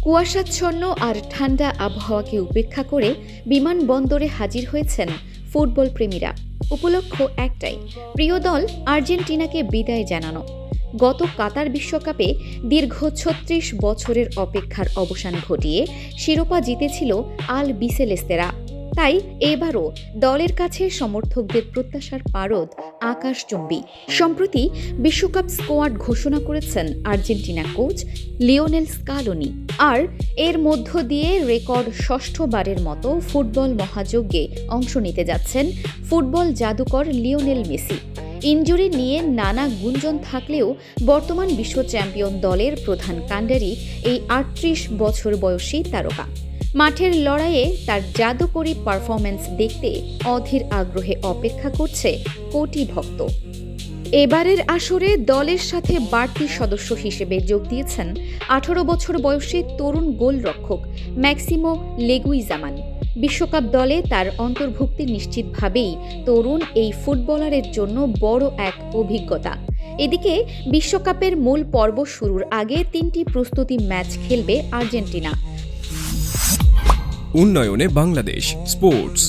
কুয়াশাচ্ছন্ন আর ঠান্ডা আবহাওয়াকে উপেক্ষা করে বিমানবন্দরে হাজির হয়েছেন ফুটবল প্রেমীরা। উপলক্ষ একটাই, প্রিয় দল আর্জেন্টিনাকে বিদায় জানানো। গত কাতার বিশ্বকাপে দীর্ঘ ৩৬ বছরের অপেক্ষার অবসান ঘটিয়ে শিরোপা জিতেছিল আল বিসেলেস্তেরা। তাই এবারও দলের কাছে সমর্থকদের প্রত্যাশার পারদ আকাশচুম্বী। সম্প্রতি বিশ্বকাপ স্কোয়াড ঘোষণা করেছেন আর্জেন্টিনা কোচ লিওনেল স্কালোনি। আর এর মধ্য দিয়ে রেকর্ড ষষ্ঠবারের মতো ফুটবল মহাযজ্ঞে অংশ নিতে যাচ্ছেন ফুটবল জাদুকর লিওনেল মেসি। ইনজুরি নিয়ে নানা গুঞ্জন থাকলেও বর্তমান বিশ্ব চ্যাম্পিয়ন দলের প্রধান কাণ্ডারি এই ৩৮ বছর বয়সী তারকা। মাঠের লড়াইয়ে তার জাদুকরী পারফরম্যান্স দেখতে অধীর আগ্রহে অপেক্ষা করছে কোটি ভক্ত। এবারের আসরে দলের সাথে বাড়তি সদস্য হিসেবে যোগ দিয়েছেন ১৮ বছর বয়সী তরুণ গোলরক্ষক ম্যাক্সিমো লেগুইজামান। বিশ্বকাপ দলে তার অন্তর্ভুক্তি নিশ্চিতভাবেই তরুণ এই ফুটবলারের জন্য বড় এক অভিজ্ঞতা। এদিকে বিশ্বকাপের মূল পর্ব শুরুর আগে ৩টি প্রস্তুতি ম্যাচ খেলবে আর্জেন্টিনা। উন্নয়নে বাংলাদেশ স্পোর্টস।